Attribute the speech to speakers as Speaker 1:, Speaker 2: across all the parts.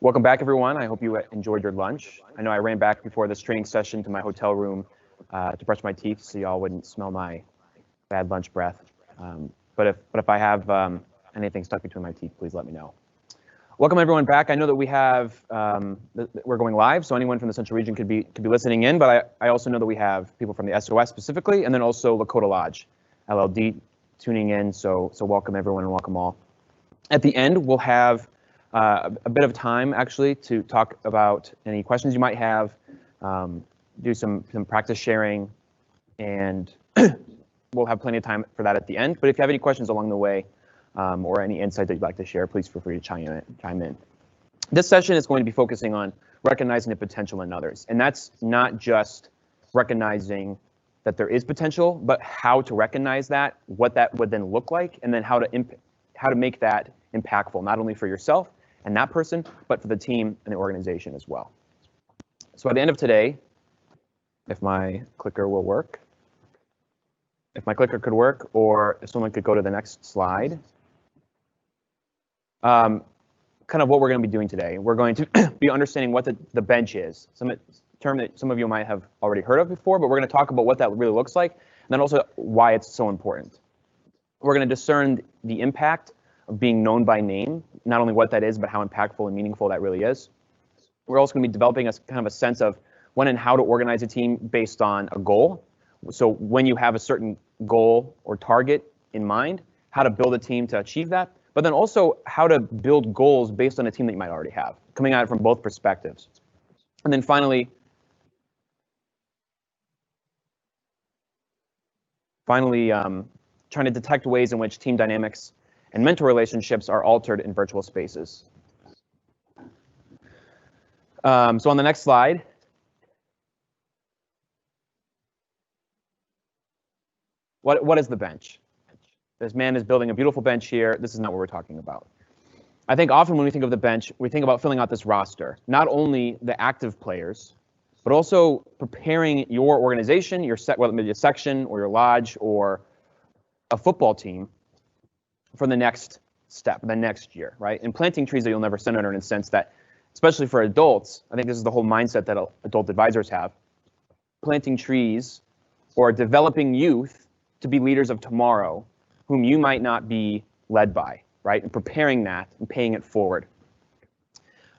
Speaker 1: Welcome back, everyone. I hope you enjoyed your lunch. I know I ran back before this training session to my hotel room to brush my teeth so y'all wouldn't smell my bad lunch breath. But if I have anything stuck between my teeth, please let me know. Welcome everyone back. I know that we have we're going live, so anyone from the Central Region could be listening in. But I also know that we have people from the SOS specifically, and then also Lakota Lodge, LLD, tuning in. So welcome everyone and welcome all. At the end, we'll have a bit of time actually to talk about any questions you might have, do some practice sharing, and we'll have plenty of time for that at the end. But if you have any questions along the way or any insight that you'd like to share, please feel free to chime in. This session is going to be focusing on recognizing the potential in others, and that's not just recognizing that there is potential, but how to recognize that, what that would then look like, and then how to make that impactful, not only for yourself and that person, but for the team and the organization as well. So at the end of today, if my clicker will work, if my clicker could work, or if someone could go to the next slide, kind of what we're going to be doing today. We're going to be understanding what the bench is, some term that some of you might have already heard of before, but we're going to talk about what that really looks like, and then also why it's so important. We're going to discern the impact of being known by name, not only what that is, but how impactful and meaningful that really is. We're also going to be developing a kind of a sense of when and how to organize a team based on a goal. So when you have a certain goal or target in mind, how to build a team to achieve that, but then also how to build goals based on a team that you might already have, coming at it from both perspectives. And then finally, trying to detect ways in which team dynamics and mentor relationships are altered in virtual spaces. So on the next slide, what is the bench? This man is building a beautiful bench here. This is not what we're talking about. I think often when we think of the bench, we think about filling out this roster, not only the active players, but also preparing your organization, whether it be a section or your lodge or a football team for the next step, the next year, right? And planting trees that you'll never send under, in a sense that, especially for adults, I think this is the whole mindset that adult advisors have. Planting trees or developing youth to be leaders of tomorrow, whom you might not be led by, right? And preparing that and paying it forward.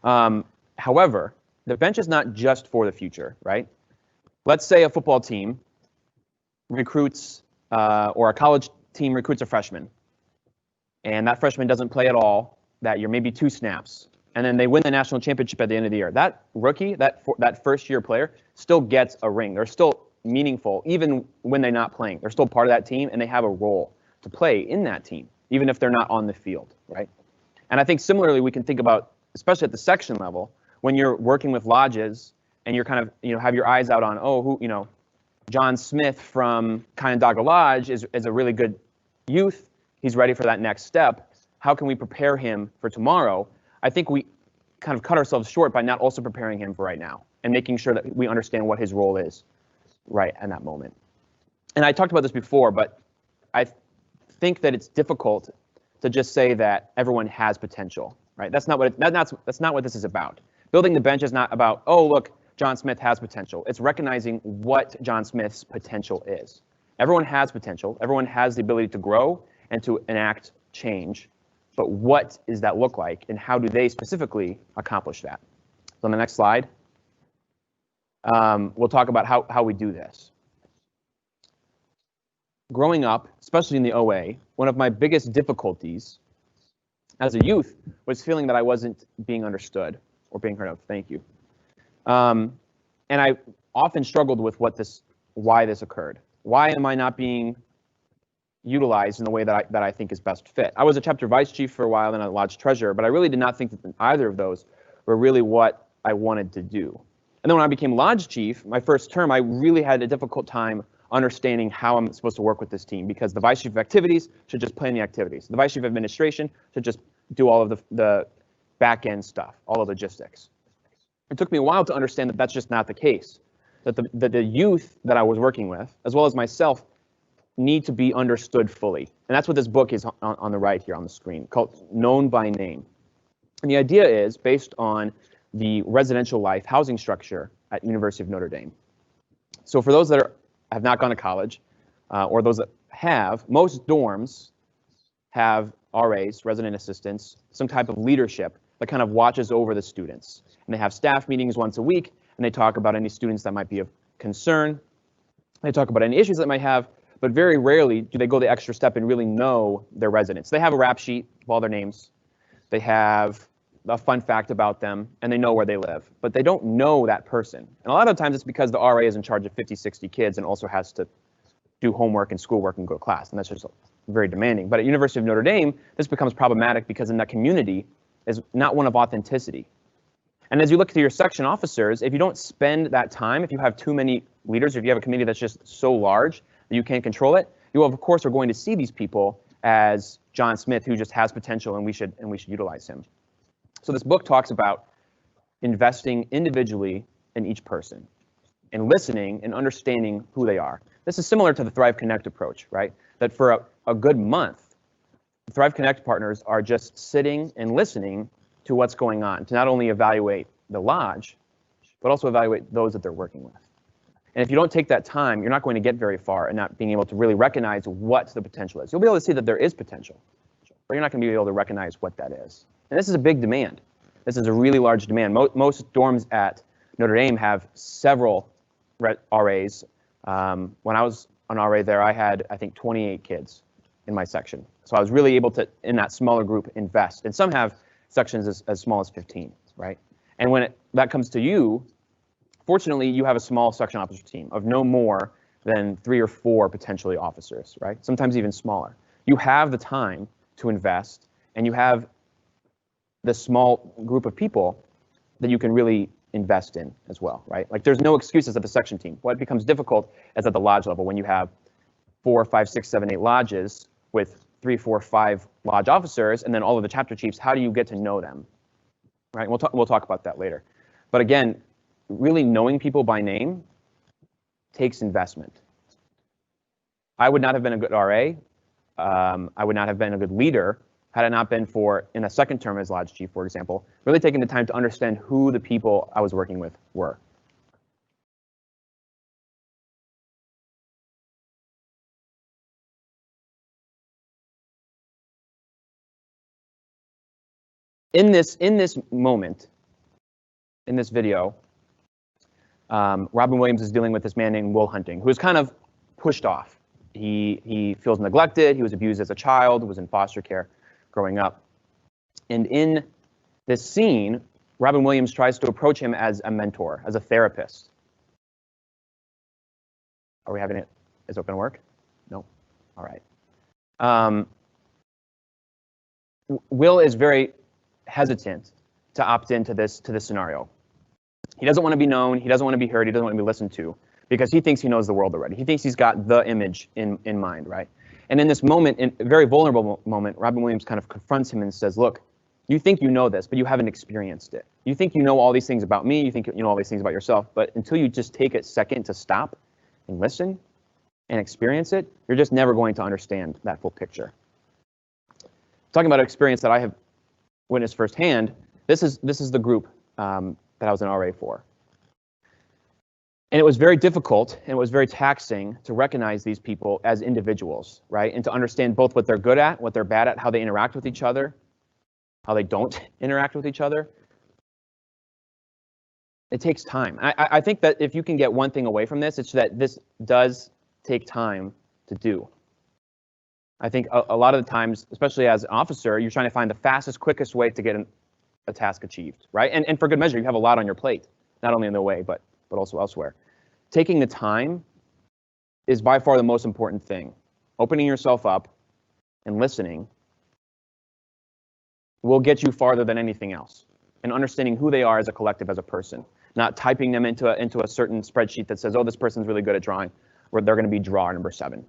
Speaker 1: However, the bench is not just for the future, right? Let's say a football team recruits, or a college team recruits a freshman, and that freshman doesn't play at all that year, maybe 2 snaps, and then they win the national championship at the end of the year. That rookie, that first-year player, still gets a ring. They're still meaningful, even when they're not playing. They're still part of that team, and they have a role to play in that team, even if they're not on the field, right? And I think similarly, we can think about, especially at the section level, when you're working with lodges and you're kind of, have your eyes out on, John Smith from Canandaigua Lodge is a really good youth. He's ready for that next step. How can we prepare him for tomorrow? I think we kind of cut ourselves short by not also preparing him for right now and making sure that we understand what his role is right in that moment. And I talked about this before, but I think that it's difficult to just say that everyone has potential, right? That's not what this is about. Building the bench is not about, oh, look, John Smith has potential. It's recognizing what John Smith's potential is. Everyone has potential. Everyone has the ability to grow and to enact change. But what does that look like, and how do they specifically accomplish that? So on the next slide, we'll talk about how we do this. Growing up, especially in the OA, one of my biggest difficulties as a youth was feeling that I wasn't being understood or being heard of. Thank you. And I often struggled with why this occurred. Why am I not being utilized in the way that I think is best fit? I was a chapter vice chief for a while, then a lodge treasurer, but I really did not think that either of those were really what I wanted to do. And then when I became lodge chief, my first term, I really had a difficult time understanding how I'm supposed to work with this team, because the vice chief of activities should just plan the activities. The vice chief of administration should just do all of the back end stuff, all the logistics. It took me a while to understand that that's just not the case, that the youth that I was working with, as well as myself, need to be understood fully. And that's what this book is on the right here on the screen, called Known by Name. And the idea is based on the residential life housing structure at University of Notre Dame. So for those that have not gone to college, or those that have, most dorms have RAs, resident assistants, some type of leadership that kind of watches over the students. And they have staff meetings once a week, and they talk about any students that might be of concern. They talk about any issues that might have, but very rarely do they go the extra step and really know their residents. They have a rap sheet of all their names. They have a fun fact about them, and they know where they live, but they don't know that person. And a lot of times it's because the RA is in charge of 50, 60 kids and also has to do homework and schoolwork and go to class, and that's just very demanding. But at University of Notre Dame, this becomes problematic because in that community is not one of authenticity. And as you look to your section officers, if you don't spend that time, if you have too many leaders, if you have a committee that's just so large that you can't control it, you of course are going to see these people as John Smith, who just has potential and we should utilize him. So this book talks about investing individually in each person and listening and understanding who they are. This is similar to the Thrive Connect approach, right? That for a good month, the Thrive Connect partners are just sitting and listening to what's going on, to not only evaluate the lodge, but also evaluate those that they're working with. And if you don't take that time, you're not going to get very far in not being able to really recognize what the potential is. You'll be able to see that there is potential, but you're not going to be able to recognize what that is. And this is a big demand. This is a really large demand. Most dorms at Notre Dame have several RAs. When I was an RA there, I had, I think, 28 kids in my section. So I was really able to, in that smaller group, invest. And some have sections as small as 15, right? And when that comes to you, fortunately, you have a small section officer team of no more than 3 or 4 potentially officers, right? Sometimes even smaller. You have the time to invest, and you have this small group of people that you can really invest in as well, right? Like there's no excuses at the section team. What becomes difficult is at the lodge level when you have 4, 5, 6, 7, 8 lodges with 3, 4, 5 lodge officers, and then all of the chapter chiefs. How do you get to know them, right? We'll talk about that later. But again, really knowing people by name takes investment. I would not have been a good RA. I would not have been a good leader had it not been for, in a second term as lodge chief, for example, really taking the time to understand who the people I was working with were. In this moment, in this video, Robin Williams is dealing with this man named Will Hunting, who is kind of pushed off. He feels neglected. He was abused as a child, was in foster care growing up. And in this scene, Robin Williams tries to approach him as a mentor, as a therapist. Are we having it? Is it going to work? No. All right. Will is very hesitant to opt into this scenario. He doesn't want to be known. He doesn't want to be heard. He doesn't want to be listened to because he thinks he knows the world already. He thinks he's got the image in mind, right? And in this moment, in a very vulnerable moment, Robin Williams kind of confronts him and says, look, you think you know this, but you haven't experienced it. You think you know all these things about me. You think you know all these things about yourself. But until you just take a second to stop and listen and experience it, you're just never going to understand that full picture. Talking about an experience that I have witnessed firsthand, this is the group that I was an RA for. And it was very difficult and it was very taxing to recognize these people as individuals, right? And to understand both what they're good at, what they're bad at, how they interact with each other, how they don't interact with each other. It takes time. I think that if you can get one thing away from this, it's that this does take time to do. I think a lot of the times, especially as an officer, you're trying to find the fastest, quickest way to get a task achieved, right? And for good measure, you have a lot on your plate, not only in the way, but also elsewhere. Taking the time is by far the most important thing. Opening yourself up and listening will get you farther than anything else. And understanding who they are as a collective, as a person, not typing them into a certain spreadsheet that says, oh, this person's really good at drawing, or they're going to be drawer number 7.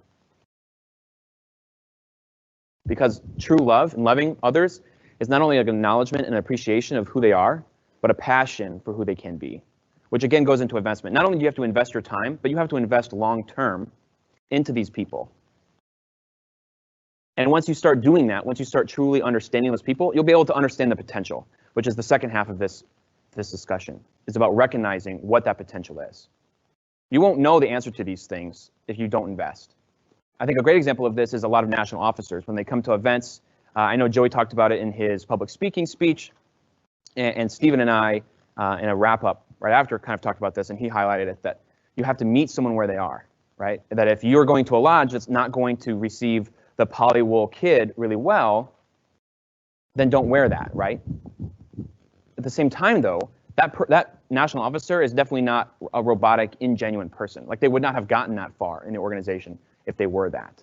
Speaker 1: Because true love and loving others is not only an acknowledgement and appreciation of who they are, but a passion for who they can be, which again goes into investment. Not only do you have to invest your time, but you have to invest long-term into these people. And once you start doing that, once you start truly understanding those people, you'll be able to understand the potential. which is the second half of this discussion. It's about recognizing what that potential is. You won't know the answer to these things if you don't invest. I think a great example of this is a lot of national officers. When they come to events, I know Joey talked about it in his public speaking speech, and Stephen and I, in a wrap-up right after, kind of talked about this, and he highlighted it, that you have to meet someone where they are, right? That if you're going to a lodge that's not going to receive the polywool kid really well, then don't wear that, right? At the same time, though, that national officer is definitely not a robotic, ingenuine person. Like, they would not have gotten that far in the organization if they were that.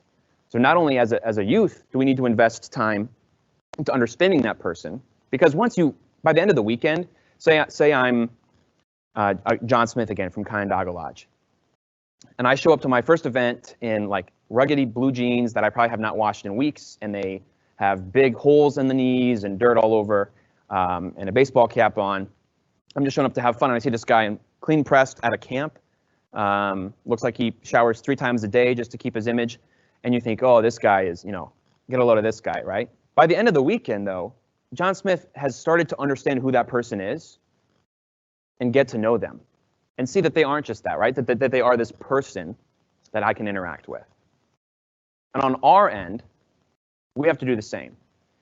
Speaker 1: So not only as a youth do we need to invest time into understanding that person, because by the end of the weekend, say I'm John Smith again from Canandaigua Lodge, and I show up to my first event in like ruggedy blue jeans that I probably have not washed in weeks, and they have big holes in the knees and dirt all over, and a baseball cap on. I'm just showing up to have fun, and I see this guy clean pressed at a camp. Looks like he showers 3 times a day just to keep his image. And you think, oh, this guy is, get a load of this guy, right? By the end of the weekend, though, John Smith has started to understand who that person is and get to know them and see that they aren't just that, right? That they are this person that I can interact with. And on our end, we have to do the same.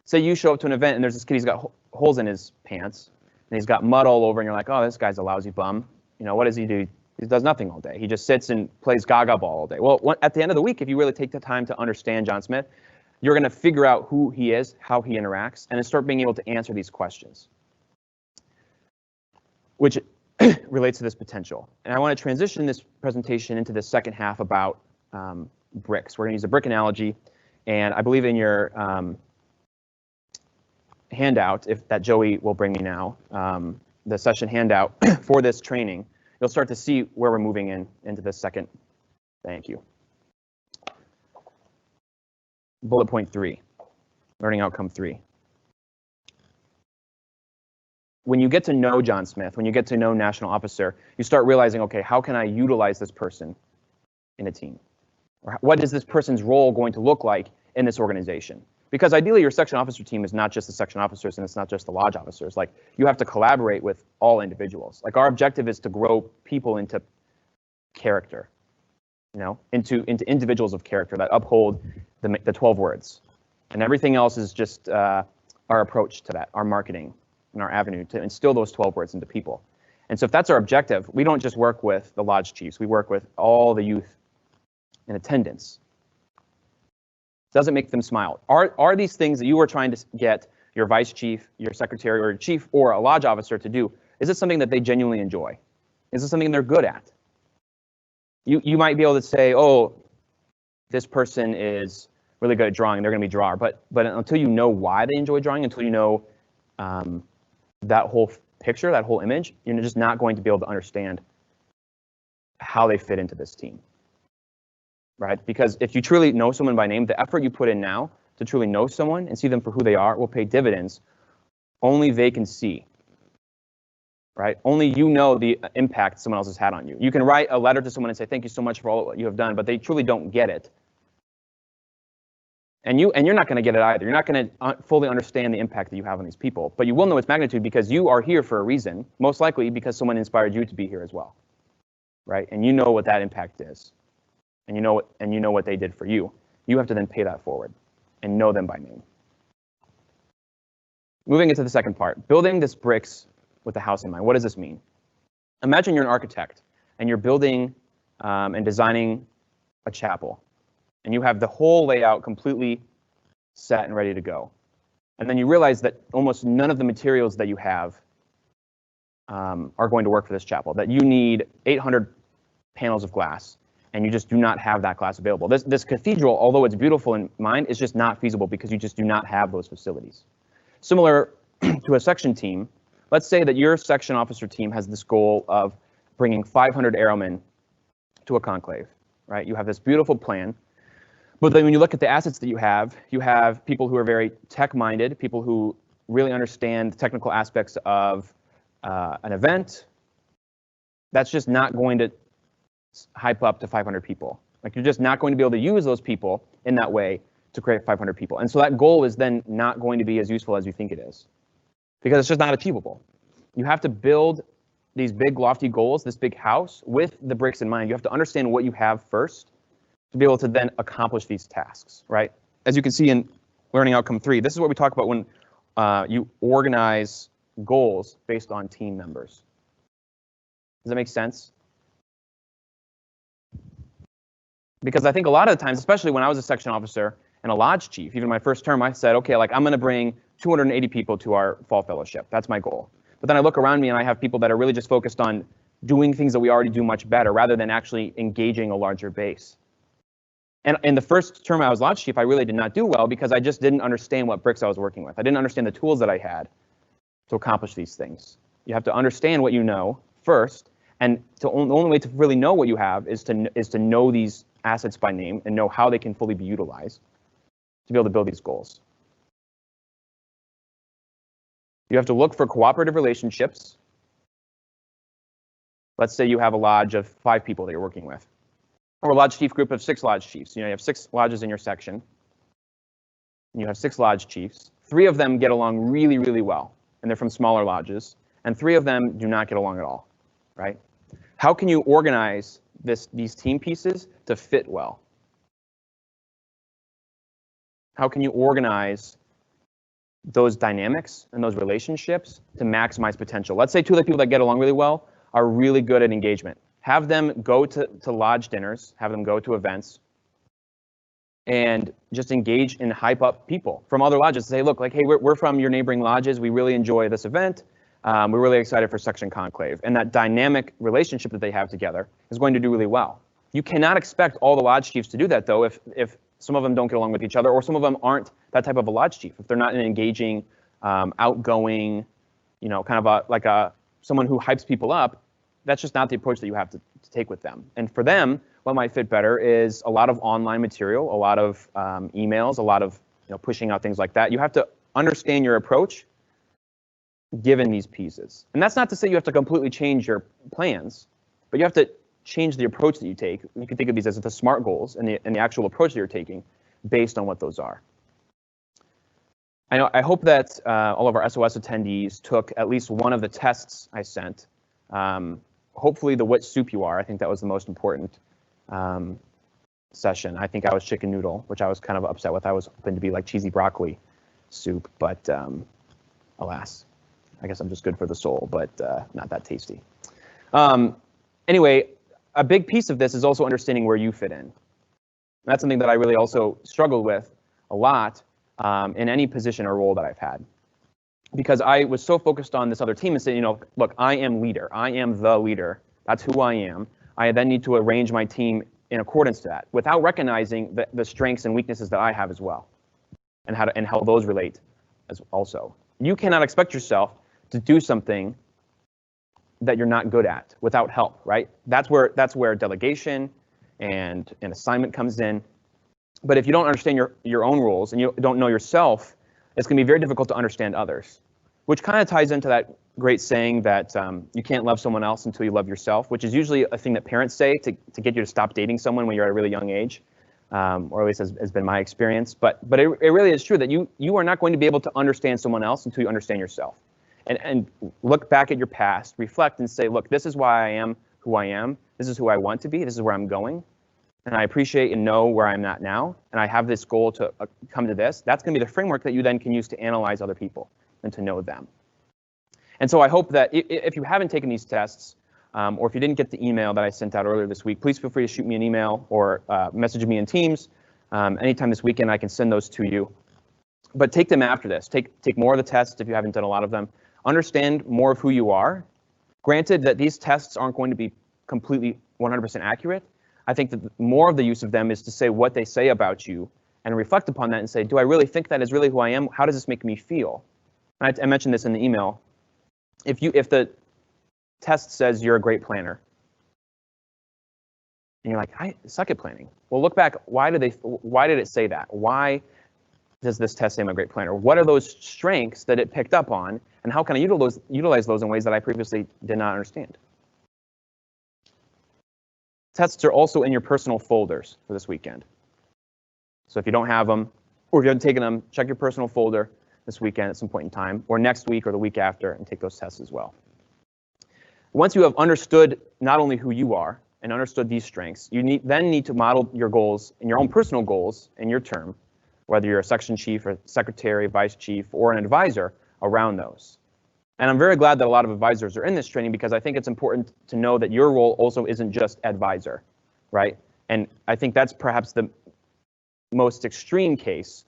Speaker 1: Say you show up to an event and there's this kid, he's got holes in his pants and he's got mud all over, and you're like, oh, this guy's a lousy bum. What does he do? He does nothing all day. He just sits and plays gaga ball all day. Well, at the end of the week, if you really take the time to understand John Smith, you're going to figure out who he is, how he interacts, and then start being able to answer these questions, which relates to this potential. And I want to transition this presentation into the second half about bricks. We're going to use a brick analogy, and I believe in your handout, if that Joey will bring me now, the session handout for this training, you'll start to see where we're moving into the second. Thank you. Bullet point 3, learning outcome 3. When you get to know John Smith, when you get to know National Officer, you start realizing, okay, how can I utilize this person in a team? Or what is this person's role going to look like in this organization? Because ideally, your section officer team is not just the section officers, and it's not just the lodge officers. Like, you have to collaborate with all individuals. Like, our objective is to grow people into character, into individuals of character that uphold the 12 words. And everything else is just our approach to that, our marketing and our avenue to instill those 12 words into people. And so if that's our objective, we don't just work with the lodge chiefs. We work with all the youth in attendance. Doesn't make them smile. Are these things that you are trying to get your vice chief, your secretary, or your chief, or a lodge officer to do, is it something that they genuinely enjoy? Is it something they're good at? You might be able to say, oh, this person is really good at drawing, they're going to be a drawer. But until you know why they enjoy drawing, until you know that whole picture, that whole image, you're just not going to be able to understand how they fit into this team. Right? Because if you truly know someone by name, the effort you put in now to truly know someone and see them for who they are will pay dividends only they can see. Right? Only you know the impact someone else has had on you. You can write a letter to someone and say, thank you so much for all what you have done, but they truly don't get it. And you're not going to get it either. You're not going to fully understand the impact that you have on these people, but you will know its magnitude because you are here for a reason, most likely because someone inspired you to be here as well. Right? And you know what that impact is. And you know what they did for you. You have to then pay that forward and know them by name. Moving into the second part, building this bricks with the house in mind. What does this mean? Imagine you're an architect and you're building and designing a chapel, and you have the whole layout completely set and ready to go. And then you realize that almost none of the materials that you have are going to work for this chapel, that you need 800 panels of glass, and you just do not have that glass available. This cathedral, although it's beautiful in mind, is just not feasible because you just do not have those facilities. Similar to a section team, let's say that your section officer team has this goal of bringing 500 airmen to a conclave, right? You have this beautiful plan, but then when you look at the assets that you have people who are very tech-minded, people who really understand the technical aspects of an event. That's just not going to hype up to 500 people. Like, you're just not going to be able to use those people in that way to create 500 people. And so that goal is then not going to be as useful as you think it is. because it's just not achievable. You have to build these big lofty goals, this big house, with the bricks in mind. You have to understand what you have first to be able to then accomplish these tasks, right? As you can see in learning outcome 3, this is what we talk about when you organize goals based on team members. Does that make sense? Because I think a lot of the times, especially when I was a section officer and a lodge chief, even my first term, I said, okay, like I'm going to bring 280 people to our fall fellowship. That's my goal. But then I look around me and I have people that are really just focused on doing things that we already do much better rather than actually engaging a larger base. And in the first term I was lodge chief, I really did not do well because I just didn't understand what bricks I was working with. I didn't understand the tools that I had to accomplish these things. You have to understand what you know first, and the only way to really know what you have is to know these assets by name and know how they can fully be utilized to be able to build these goals. You have to look for cooperative relationships. Let's say you have a lodge of 5 people that you're working with, or a lodge chief group of 6 lodge chiefs. You know, you have 6 lodges in your section, and you have 6 lodge chiefs. 3 of them get along really, really well, and they're from smaller lodges, and 3 of them do not get along at all, right? How can you organize these team pieces to fit well? How can you organize those dynamics and those relationships to maximize potential? Let's say 2 of the people that get along really well are really good at engagement. Have them go to lodge dinners, have them go to events, and just engage and hype up people from other lodges. Say, look, like, hey, we're from your neighboring lodges. We really enjoy this event. We're really excited for Section Conclave. And that dynamic relationship that they have together is going to do really well. You cannot expect all the lodge chiefs to do that, though, if some of them don't get along with each other, or some of them aren't that type of a lodge chief. If they're not an engaging, outgoing, you know, kind of someone who hypes people up, that's just not the approach that you have to take with them. And for them, what might fit better is a lot of online material, a lot of emails, a lot of pushing out things like that. You have to understand your approach given these pieces. And that's not to say you have to completely change your plans, but you have to change the approach that you take. You can think of these as the SMART goals and the actual approach that you're taking based on what those are. I hope that all of our SOS attendees took at least one of the tests I sent. Hopefully the which soup you are. I think that was the most important session. I think I was chicken noodle, which I was kind of upset with. I was hoping to be like cheesy broccoli soup, but alas, I guess I'm just good for the soul, but not that tasty. Anyway, a big piece of this is also understanding where you fit in. That's something that I really also struggled with a lot in any position or role that I've had. Because I was so focused on this other team and saying, look, I am leader. I am the leader. That's who I am. I then need to arrange my team in accordance to that without recognizing the strengths and weaknesses that I have as well, and how those relate as also. You cannot expect yourself to do something that you're not good at without help, right? That's where delegation and an assignment comes in. But if you don't understand your own rules and you don't know yourself, it's going to be very difficult to understand others, which kind of ties into that great saying that you can't love someone else until you love yourself, which is usually a thing that parents say to get you to stop dating someone when you're at a really young age, or at least has been my experience. But it really is true that you are not going to be able to understand someone else until you understand yourself. And look back at your past, reflect and say, look, this is why I am who I am. This is who I want to be. This is where I'm going. And I appreciate and know where I'm at now, and I have this goal to come to this. That's going to be the framework that you then can use to analyze other people and to know them. And so I hope that if you haven't taken these tests, or if you didn't get the email that I sent out earlier this week, please feel free to shoot me an email or message me in Teams. Anytime this weekend, I can send those to you. But take them after this. Take more of the tests if you haven't done a lot of them. Understand more of who you are. Granted that these tests aren't going to be completely 100% accurate. I think that more of the use of them is to say what they say about you and reflect upon that and say, do I really think that is really who I am? How does this make me feel? And I mentioned this in the email. If the test says you're a great planner, and you're like, I suck at planning. Well, look back. Why did it say that? Why does this test say I'm a great planner? What are those strengths that it picked up on, and how can I utilize those in ways that I previously did not understand? Tests are also in your personal folders for this weekend. So if you don't have them, or if you haven't taken them, check your personal folder. this weekend at some point in time, or next week or the week after, and take those tests as well. Once you have understood not only who you are and understood these strengths, you then need to model your goals and your own personal goals in your term, whether you're a section chief or secretary, vice chief, or an advisor around those. And I'm very glad that a lot of advisors are in this training, because I think it's important to know that your role also isn't just advisor, right? And I think that's perhaps the most extreme case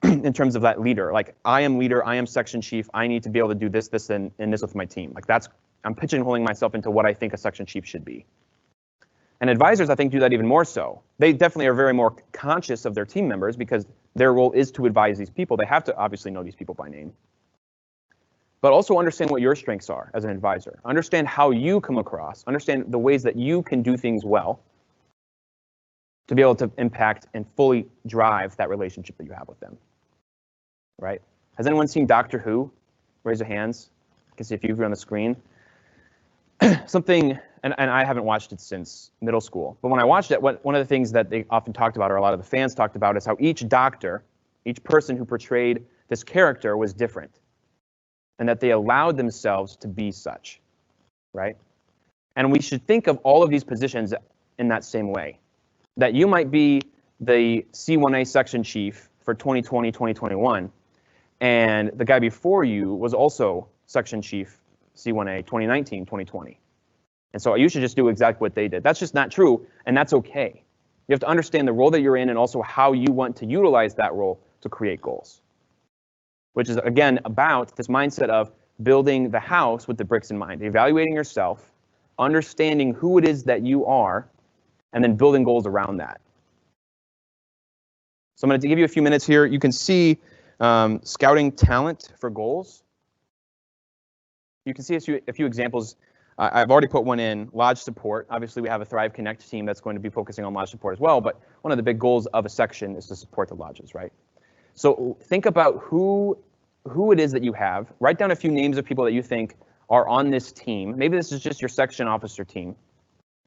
Speaker 1: in terms of that leader. Like, I am leader, I am section chief, I need to be able to do this, this, and this with my team. Like, I'm pigeonholing myself into what I think a section chief should be. And advisors, I think, do that even more so. They definitely are very more conscious of their team members, because their role is to advise these people. They have to obviously know these people by name. But also understand what your strengths are as an advisor. Understand how you come across. Understand the ways that you can do things well to be able to impact and fully drive that relationship that you have with them. Right? Has anyone seen Doctor Who? Raise your hands. I can see a few of you on the screen. Something, and I haven't watched it since middle school, but when I watched it, one of the things that they often talked about, or a lot of the fans talked about, is how each doctor, each person who portrayed this character was different, and that they allowed themselves to be such, right? And we should think of all of these positions in that same way, that you might be the C1A section chief for 2020, 2021, and the guy before you was also section chief C1A 2019, 2020. And so you should just do exactly what they did. That's just not true, and that's okay. You have to understand the role that you're in and also how you want to utilize that role to create goals, which is, again, about this mindset of building the house with the bricks in mind, evaluating yourself, understanding who it is that you are, and then building goals around that. So I'm going to give you a few minutes here. You can see scouting talent for goals. You can see a few examples. I've already put one in, lodge support. Obviously, we have a Thrive Connect team that's going to be focusing on lodge support as well, but one of the big goals of a section is to support the lodges, right? So think about who it is that you have. Write down a few names of people that you think are on this team. Maybe this is just your section officer team.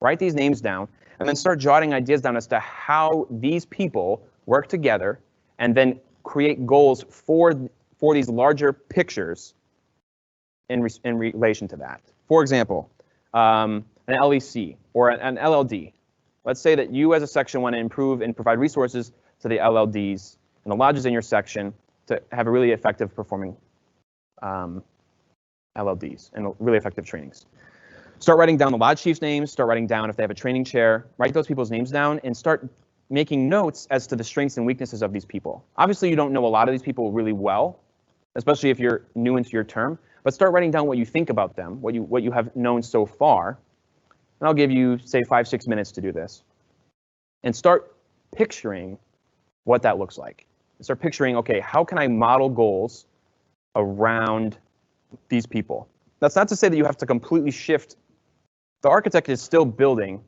Speaker 1: Write these names down, and then start jotting ideas down as to how these people work together, and then create goals for these larger pictures in relation to that. For example, an LEC or an LLD. Let's say that you as a section want to improve and provide resources to the LLDs and the lodges in your section to have a really effective performing LLDs and really effective trainings. Start writing down the lodge chief's names, start writing down if they have a training chair, write those people's names down, and start making notes as to the strengths and weaknesses of these people. Obviously, you don't know a lot of these people really well, especially if you're new into your term, but start writing down what you think about them, what you have known so far. And I'll give you, say, 5-6 minutes to do this. And start picturing what that looks like. Start picturing, okay, how can I model goals around these people? That's not to say that you have to completely shift. The architect is still building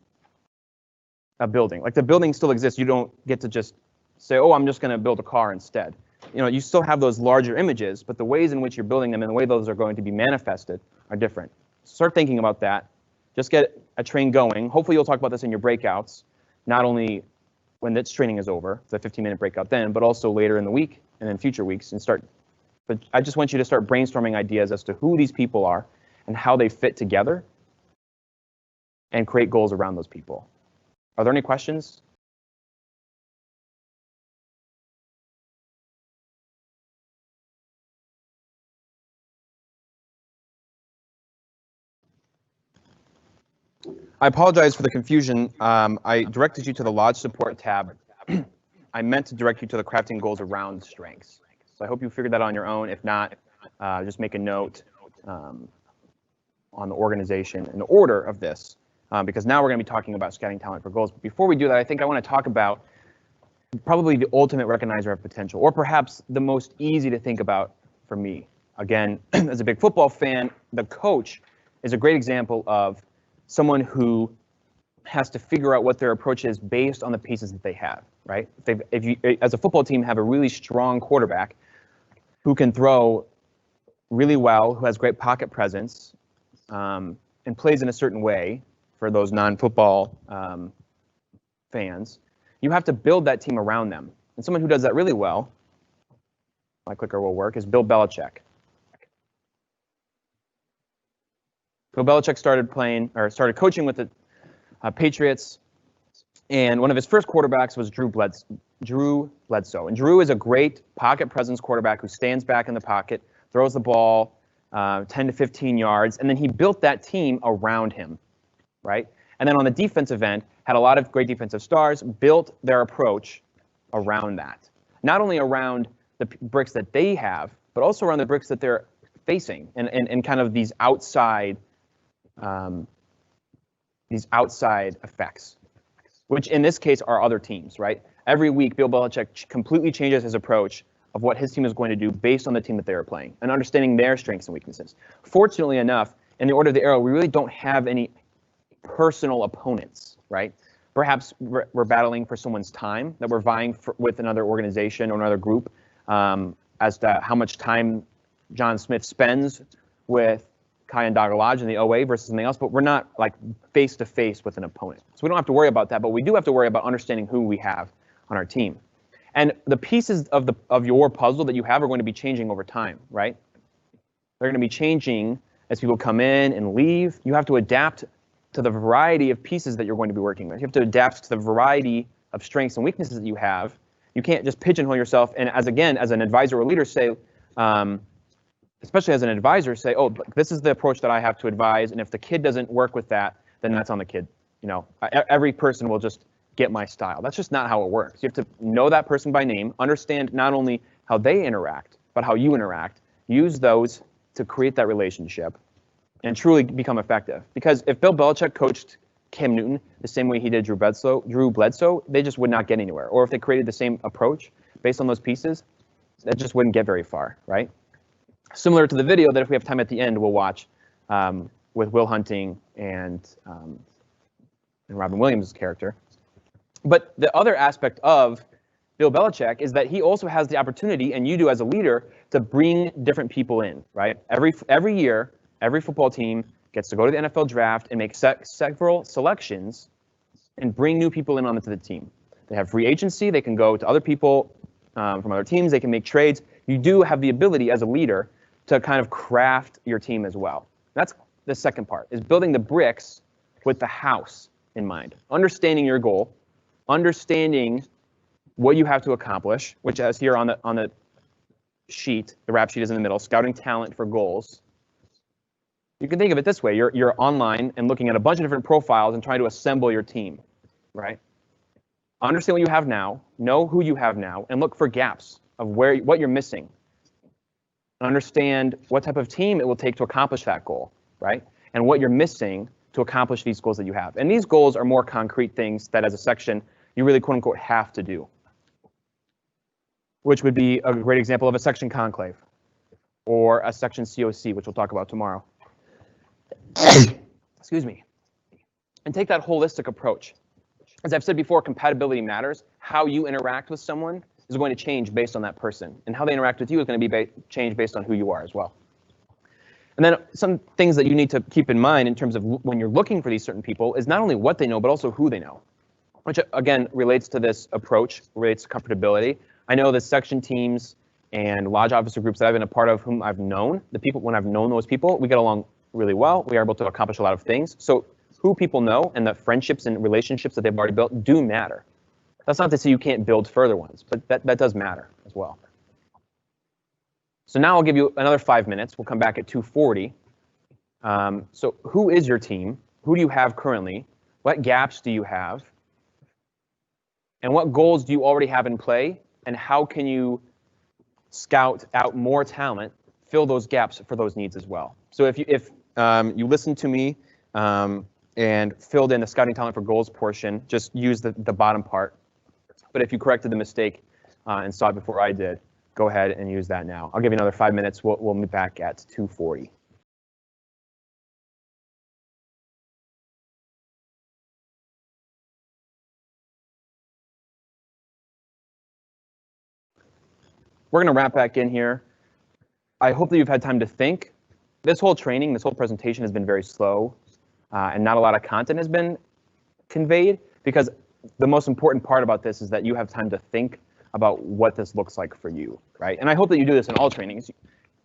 Speaker 1: a building. Like, the building still exists. You don't get to just say, oh, I'm just going to build a car instead. You know, you still have those larger images, but the ways in which you're building them and the way those are going to be manifested are different. Start thinking about that. Just get a train going. Hopefully you'll talk about this in your breakouts, not only when this training is over, the 15-minute breakout then, but also later in the week and in future weeks, and start. But I just want you to start brainstorming ideas as to who these people are and how they fit together, and create goals around those people. Are there any questions? I apologize for the confusion. I directed you to the Lodge Support tab. I meant to direct you to the Crafting Goals Around Strengths. So I hope you figured that on your own. If not, just make a note on the organization and the order of this, because now we're going to be talking about scouting talent for goals. But before we do that, I think I want to talk about probably the ultimate recognizer of potential, or perhaps the most easy to think about for me. Again, as a big football fan, the coach is a great example of someone who has to figure out what their approach is based on the pieces that they have, right? If you, as a football team, have a really strong quarterback who can throw really well, who has great pocket presence, and plays in a certain way for those non-football fans, you have to build that team around them. And someone who does that really well my clicker will work, is Bill Belichick. Bill Belichick started coaching with the Patriots, and one of his first quarterbacks was Drew Bledsoe. And Drew is a great pocket presence quarterback who stands back in the pocket, throws the ball 10 to 15 yards, and then he built that team around him, right? And then on the defensive end, had a lot of great defensive stars, built their approach around that. Not only around the bricks that they have, but also around the bricks that they're facing and kind of these outside effects, which in this case are other teams, right? Every week, Bill Belichick completely changes his approach of what his team is going to do based on the team that they are playing and understanding their strengths and weaknesses. Fortunately enough, in the order of the arrow, we really don't have any personal opponents, right? Perhaps we're battling for someone's time, that we're vying with another organization or another group as to how much time John Smith spends with Kai Ndagalaj in the OA versus something else, but we're not like face to face with an opponent. So we don't have to worry about that, but we do have to worry about understanding who we have on our team. And the pieces of your puzzle that you have are going to be changing over time, right? They're going to be changing as people come in and leave. You have to adapt to the variety of pieces that you're going to be working with. You have to adapt to the variety of strengths and weaknesses that you have. You can't just pigeonhole yourself and as an advisor or leader say, especially as an advisor, say, oh, this is the approach that I have to advise, and if the kid doesn't work with that, then that's on the kid. You know, every person will just get my style. That's just not how it works. You have to know that person by name, understand not only how they interact, but how you interact, use those to create that relationship, and truly become effective. Because if Bill Belichick coached Cam Newton the same way he did Drew Bledsoe, they just would not get anywhere. Or if they created the same approach based on those pieces, that just wouldn't get very far, right? Similar to the video that if we have time at the end, we'll watch with Will Hunting and Robin Williams' character. But the other aspect of Bill Belichick is that he also has the opportunity, and you do as a leader, to bring different people in, right? Every year, every football team gets to go to the NFL draft and make several selections and bring new people in onto the team. They have free agency. They can go to other people from other teams. They can make trades. You do have the ability as a leader to kind of craft your team as well. That's the second part, is building the bricks with the house in mind. Understanding your goal, understanding what you have to accomplish, which as here on the sheet, the rap sheet is in the middle, scouting talent for goals. You can think of it this way, you're online and looking at a bunch of different profiles and trying to assemble your team, right? Understand what you have now, know who you have now, and look for gaps of what you're missing. Understand what type of team it will take to accomplish that goal, right? And what you're missing to accomplish these goals that you have. And these goals are more concrete things that as a section, you really quote unquote have to do, which would be a great example of a section conclave or a section COC, which we'll talk about tomorrow. Excuse me. And take that holistic approach. As I've said before, compatibility matters. How you interact with someone is going to change based on that person, and how they interact with you is going to be changed based on who you are as well. And then some things that you need to keep in mind in terms of when you're looking for these certain people is not only what they know, but also who they know, which again relates to this approach, relates to comfortability. I know the section teams and lodge officer groups that I've been a part of, whom I've known, the people, when I've known those people, we get along really well. We are able to accomplish a lot of things. So who people know and the friendships and relationships that they've already built do matter. That's not to say you can't build further ones, but that does matter as well. So now I'll give you another 5 minutes. We'll come back at 2:40. So who is your team? Who do you have currently? What gaps do you have? And what goals do you already have in play? And how can you scout out more talent, fill those gaps for those needs as well? So if you listened to me and filled in the scouting talent for goals portion, just use the bottom part. But if you corrected the mistake and saw it before I did, go ahead and use that now. I'll give you another 5 minutes. We'll meet back at 2:40. We're going to wrap back in here. I hope that you've had time to think. This whole training, this whole presentation has been very slow, and not a lot of content has been conveyed, because the most important part about this is that you have time to think about what this looks like for you, right? And I hope that you do this in all trainings.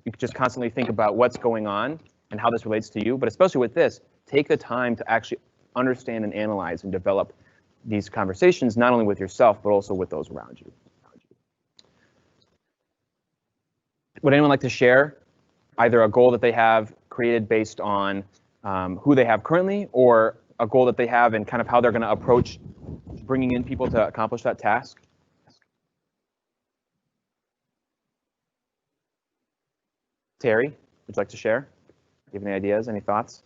Speaker 1: You just constantly think about what's going on and how this relates to you, but especially with this, take the time to actually understand and analyze and develop these conversations, not only with yourself, but also with those around you. Would anyone like to share either a goal that they have created based on who they have currently, or a goal that they have and kind of how they're going to approach bringing in people to accomplish that task? Terry, would you like to share? Do you have any ideas, any thoughts?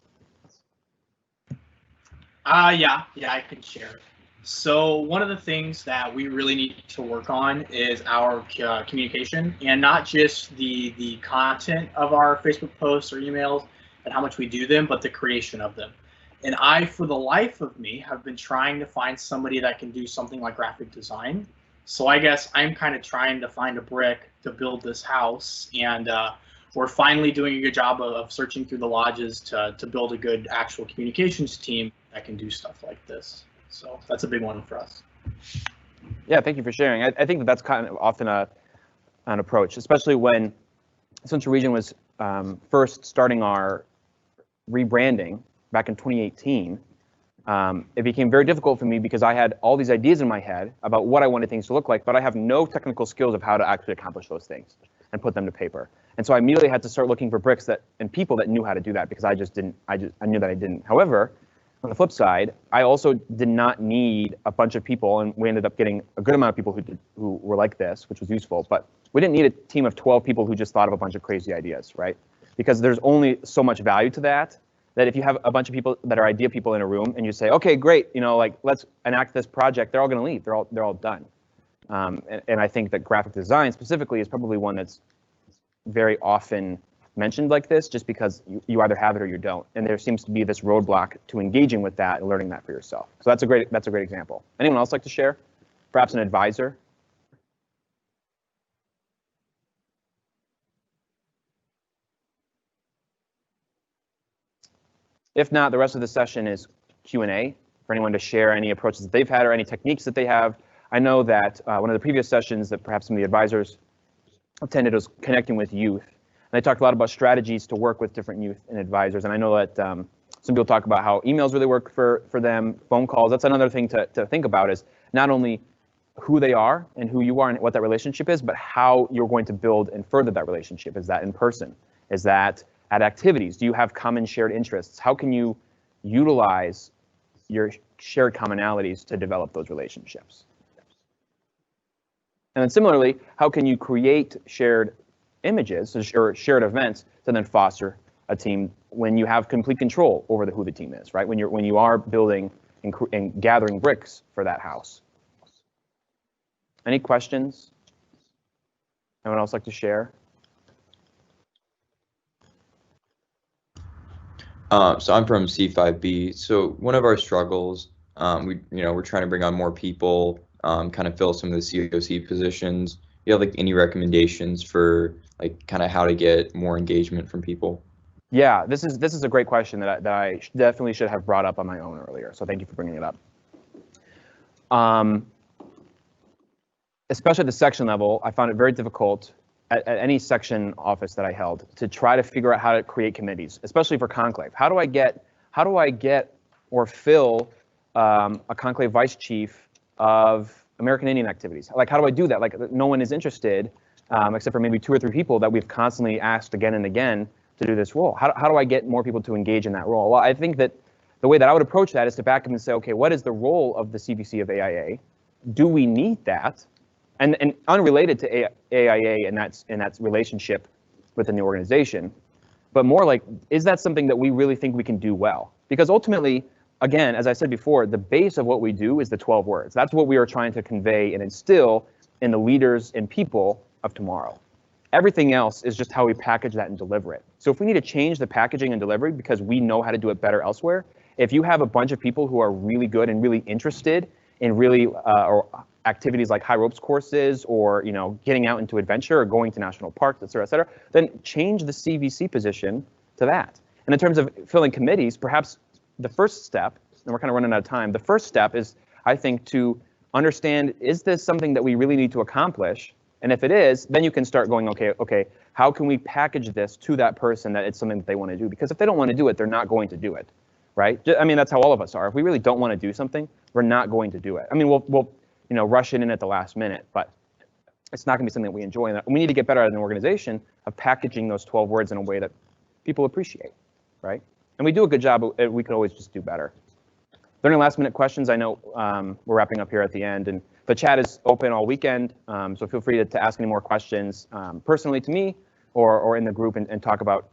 Speaker 2: Yeah, I can share. So one of the things that we really need to work on is our communication, and not just the content of our Facebook posts or emails and how much we do them, but the creation of them. And I, for the life of me, have been trying to find somebody that can do something like graphic design. So I guess I'm kind of trying to find a brick to build this house, and we're finally doing a good job of searching through the lodges to build a good actual communications team that can do stuff like this. So that's a big one for us.
Speaker 1: Yeah, thank you for sharing. I think that's kind of often an approach, especially when Central Region was first starting our rebranding back in 2018. It became very difficult for me because I had all these ideas in my head about what I wanted things to look like, but I have no technical skills of how to actually accomplish those things and put them to paper. And so I immediately had to start looking for bricks and people that knew how to do that, because I knew that I didn't. However, on the flip side, I also did not need a bunch of people, and we ended up getting a good amount of people who were like this, which was useful, but we didn't need a team of 12 people who just thought of a bunch of crazy ideas, right? Because there's only so much value to that if you have a bunch of people that are idea people in a room and you say, okay, great, like let's enact this project, they're all going to leave, they're all done. And I think that graphic design specifically is probably one that's very often mentioned like this, just because you either have it or you don't, and there seems to be this roadblock to engaging with that and learning that for yourself. So that's a great example. Anyone else like to share? Perhaps an advisor? If not, the rest of the session is Q&A for anyone to share any approaches that they've had or any techniques that they have. I know that one of the previous sessions that perhaps some of the advisors attended was connecting with youth. And I talked a lot about strategies to work with different youth and advisors. And I know that some people talk about how emails really work for them, phone calls. That's another thing to think about, is not only who they are and who you are and what that relationship is, but how you're going to build and further that relationship. Is that in person? Is that at activities? Do you have common shared interests? How can you utilize your shared commonalities to develop those relationships? And then similarly, how can you create shared images or shared events to then foster a team when you have complete control over who the team is, right? When you are building and gathering bricks for that house. Any questions? Anyone else like to share?
Speaker 3: So I'm from C5B. So one of our struggles, we're trying to bring on more people, kind of fill some of the COC positions. You have like any recommendations for like kind of how to get more engagement from people?
Speaker 1: Yeah, this is a great question that I definitely should have brought up on my own earlier. So thank you for bringing it up. Especially at the section level, I found it very difficult at any section office that I held to try to figure out how to create committees, especially for conclave. How do I get or fill a conclave vice chief of American Indian activities? Like, how do I do that? Like, no one is interested, except for maybe 2 or 3 people that we've constantly asked again and again to do this role. How do I get more people to engage in that role? Well, I think that the way that I would approach that is to back up and say, okay, what is the role of the CVC of AIA? Do we need that? And unrelated to AIA and that's relationship within the organization, but more like, is that something that we really think we can do well? Because ultimately, again, as I said before, the base of what we do is the 12 words. That's what we are trying to convey and instill in the leaders and people of tomorrow. Everything else is just how we package that and deliver it. So if we need to change the packaging and delivery because we know how to do it better elsewhere, if you have a bunch of people who are really good and really interested in really or activities like high ropes courses, or getting out into adventure or going to national parks, et cetera, then change the CVC position to that. And in terms of filling committees, perhaps the first step, and we're kind of running out of time, the first step is, I think, to understand, is this something that we really need to accomplish? And if it is, then you can start going, okay, how can we package this to that person that it's something that they want to do? Because if they don't want to do it, they're not going to do it, right? I mean, that's how all of us are. If we really don't want to do something, we're not going to do it. I mean, we'll rush it in at the last minute, but it's not going to be something that we enjoy. And we need to get better as an organization of packaging those 12 words in a way that people appreciate, right? And we do a good job. We could always just do better. Are there any last minute questions? I know we're wrapping up here at the end, and the chat is open all weekend, so feel free to ask any more questions personally to me or in the group and talk about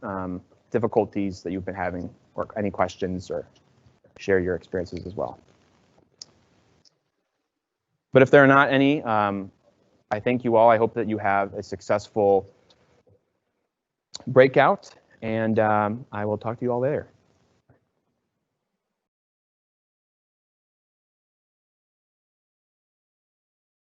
Speaker 1: difficulties that you've been having or any questions or share your experiences as well. But if there are not any, I thank you all. I hope that you have a successful breakout, and I will talk to you all later.